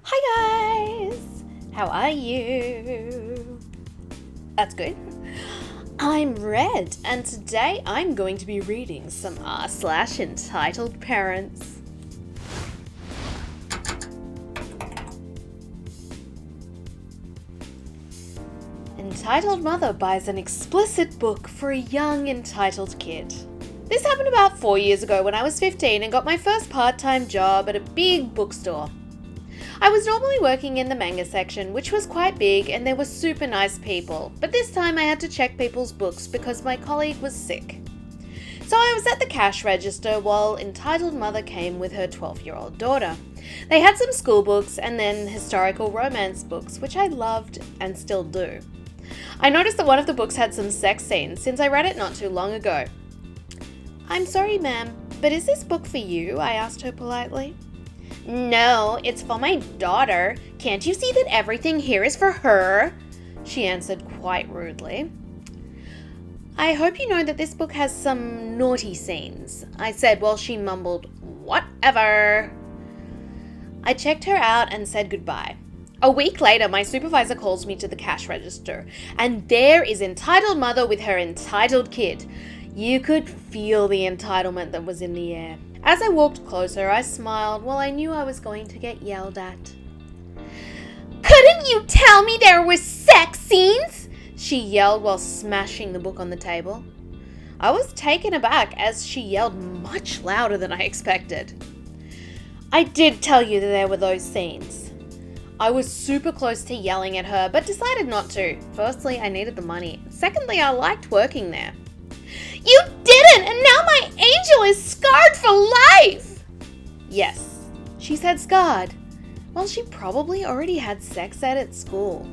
Hi guys! How are you? That's good. I'm Red, and today I'm going to be reading some r/entitled parents. Entitled mother buys an explicit book for a young entitled kid. This happened about 4 years ago when I was 15 and got my first part-time job at a big bookstore. I was normally working in the manga section, which was quite big, and there were super nice people, but this time I had to check people's books because my colleague was sick. So I was at the cash register while entitled mother came with her 12-year-old daughter. They had some school books and then historical romance books, which I loved and still do. I noticed that one of the books had some sex scenes since I read it not too long ago. "I'm sorry, ma'am, but is this book for you?" I asked her politely. "No, it's for my daughter. Can't you see that everything here is for her?" she answered quite rudely. "I hope you know that this book has some naughty scenes," I said while she mumbled, "Whatever." I checked her out and said goodbye. A week later, my supervisor calls me to the cash register, and there is entitled mother with her entitled kid. You could feel the entitlement that was in the air. As I walked closer, I smiled while I knew I was going to get yelled at. "Couldn't you tell me there were sex scenes?" she yelled while smashing the book on the table. I was taken aback as she yelled much louder than I expected. "I did tell you that there were those scenes." I was super close to yelling at her, but decided not to. Firstly, I needed the money. Secondly, I liked working there. "You didn't, and now my angel is scarred for life!" Yes, she said scarred. Well, she probably already had sex ed at school.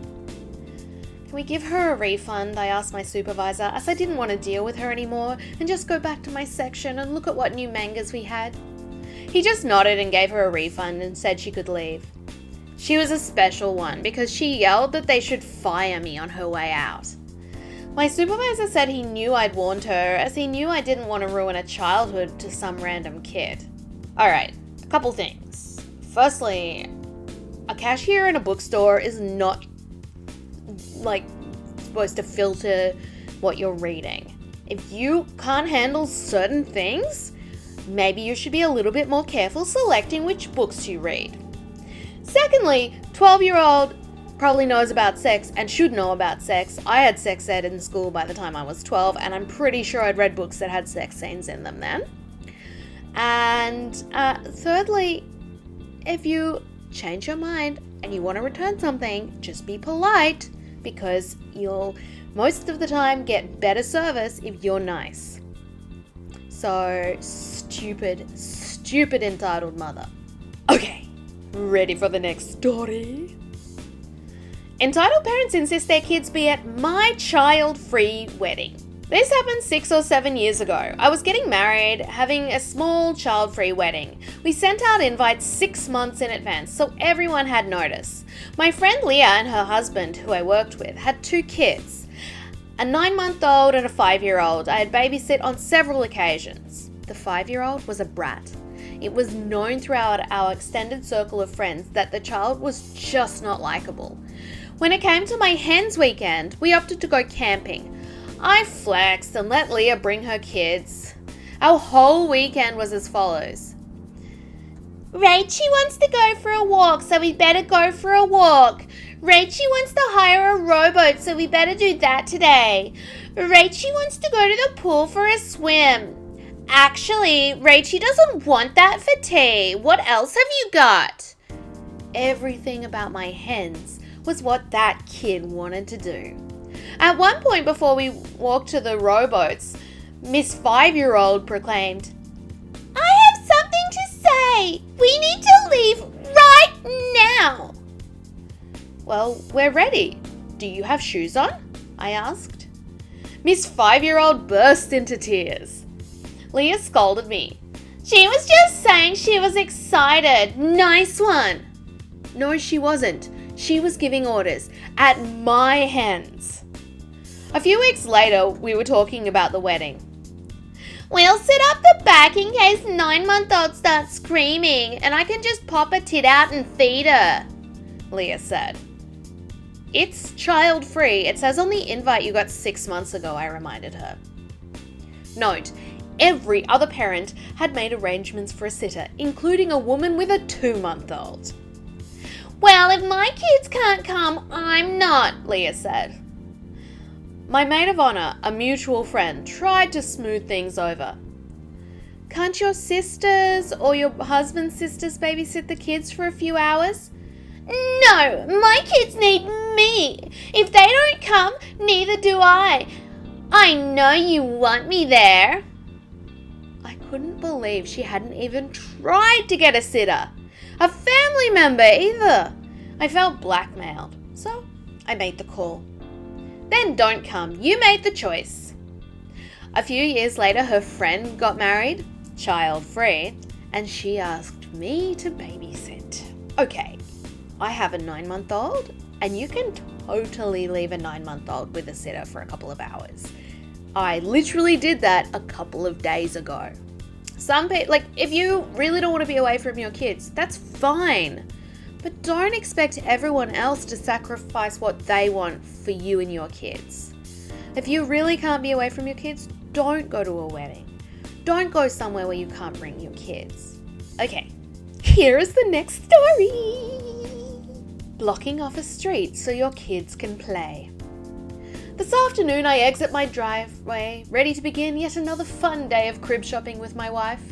"Can we give her a refund?" I asked my supervisor, as I didn't want to deal with her anymore and just go back to my section and look at what new mangas we had. He just nodded and gave her a refund and said she could leave. She was a special one because she yelled that they should fire me on her way out. My supervisor said he knew I'd warned her, as he knew I didn't want to ruin a childhood to some random kid. Alright, a couple things. Firstly, a cashier in a bookstore is not, supposed to filter what you're reading. If you can't handle certain things, maybe you should be a little bit more careful selecting which books you read. Secondly, 12-year-old probably knows about sex and should know about sex. I had sex ed in school by the time I was 12, and I'm pretty sure I'd read books that had sex scenes in them then. And thirdly, if you change your mind and you want to return something, just be polite, because you'll most of the time get better service if you're nice. So, stupid entitled mother. Okay, ready for the next story? Entitled parents insist their kids be at my child-free wedding. This happened 6 or 7 years ago. I was getting married, having a small child-free wedding. We sent out invites 6 months in advance, so everyone had notice. My friend Leah and her husband, who I worked with, had 2 kids, a 9-month-old and a 5-year-old. I had babysit on several occasions. The 5-year-old was a brat. It was known throughout our extended circle of friends that the child was just not likable. When it came to my hens weekend, we opted to go camping. I flexed and let Leah bring her kids. Our whole weekend was as follows. "Rachie wants to go for a walk, so we better go for a walk. Rachie wants to hire a rowboat, so we better do that today. Rachie wants to go to the pool for a swim. Actually, Rachie doesn't want that for tea. What else have you got?" Everything about my hens was what that kid wanted to do. At one point before we walked to the rowboats, Miss 5-year-old proclaimed, "I have something to say. We need to leave right now." "Well, we're ready. Do you have shoes on?" I asked. Miss 5-year-old burst into tears. Leah scolded me. "She was just saying she was excited. Nice one." No, she wasn't. She was giving orders at my hens. A few weeks later, we were talking about the wedding. "We'll sit up the back in case 9-month-old starts screaming, and I can just pop a tit out and feed her." Leah said. It's child-free. It says on the invite you got 6 months ago, I reminded her. Note, every other parent had made arrangements for a sitter, including a woman with a 2-month-old. Well, if my kids can't come, I'm not, Leah said. My maid of honour, a mutual friend, tried to smooth things over. Can't your sisters or your husband's sisters babysit the kids for a few hours? No, my kids need me. If they don't come, neither do I. I know you want me there. I couldn't believe she hadn't even tried to get a sitter. A family member either. I felt blackmailed, so I made the call. Then don't come. You made the choice. A few years later, her friend got married, child-free, and she asked me to babysit. Okay, I have a 9-month-old, and you can totally leave a 9-month-old with a sitter for a couple of hours. I literally did that a couple of days ago. Some people, if you really don't want to be away from your kids, that's fine. But don't expect everyone else to sacrifice what they want for you and your kids. If you really can't be away from your kids, don't go to a wedding. Don't go somewhere where you can't bring your kids. Okay, here is the next story. Blocking off a street so your kids can play. This afternoon I exit my driveway, ready to begin yet another fun day of crib shopping with my wife.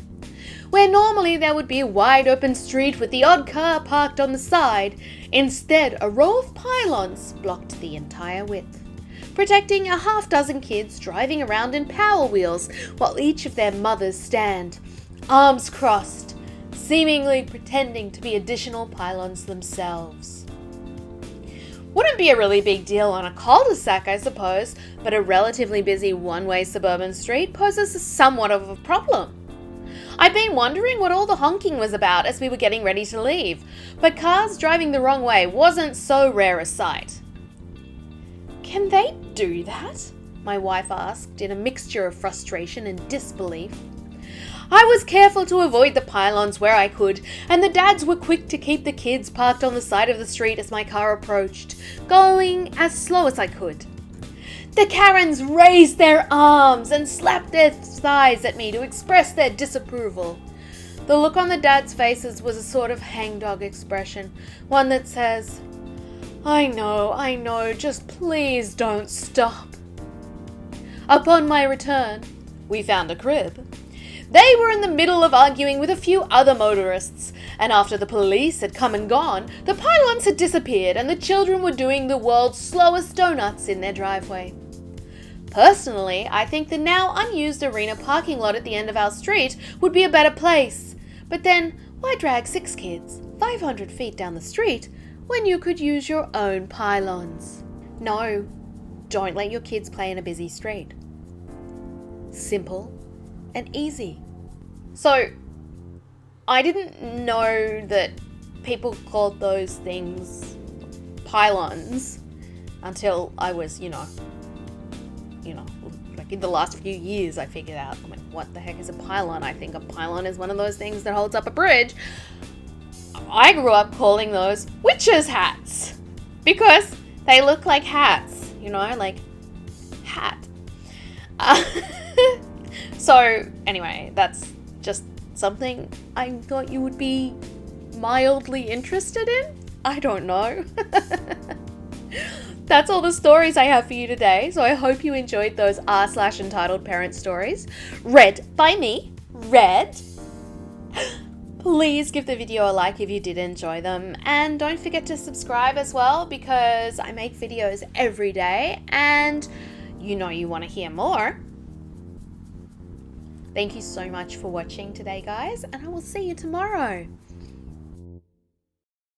Where normally there would be a wide open street with the odd car parked on the side, instead a row of pylons blocked the entire width, protecting a half-dozen kids driving around in Power Wheels while each of their mothers stand, arms crossed, seemingly pretending to be additional pylons themselves. Wouldn't be a really big deal on a cul-de-sac, I suppose, but a relatively busy one-way suburban street poses somewhat of a problem. I'd been wondering what all the honking was about as we were getting ready to leave, but cars driving the wrong way wasn't so rare a sight. Can they do that? My wife asked in a mixture of frustration and disbelief. I was careful to avoid the pylons where I could, and the dads were quick to keep the kids parked on the side of the street as my car approached, going as slow as I could. The Karens raised their arms and slapped their thighs at me to express their disapproval. The look on the dads' faces was a sort of hangdog expression, one that says, I know, just please don't stop. Upon my return, we found a crib. They were in the middle of arguing with a few other motorists, and after the police had come and gone, the pylons had disappeared and the children were doing the world's slowest donuts in their driveway. Personally, I think the now unused arena parking lot at the end of our street would be a better place. But then, why drag 6 kids 500 feet down the street when you could use your own pylons? No, don't let your kids play in a busy street. Simple and easy. So, I didn't know that people called those things pylons until I was, like in the last few years I figured out, I'm like, what the heck is a pylon? I think a pylon is one of those things that holds up a bridge. I grew up calling those witches' hats because they look like hats, like hat. So anyway, that's just something I thought you would be mildly interested in. I don't know. That's all the stories I have for you today, so I hope you enjoyed those r/entitled parent stories, read by me, Please give the video a like if you did enjoy them, and don't forget to subscribe as well because I make videos every day and you want to hear more. Thank you so much for watching today, guys, and I will see you tomorrow.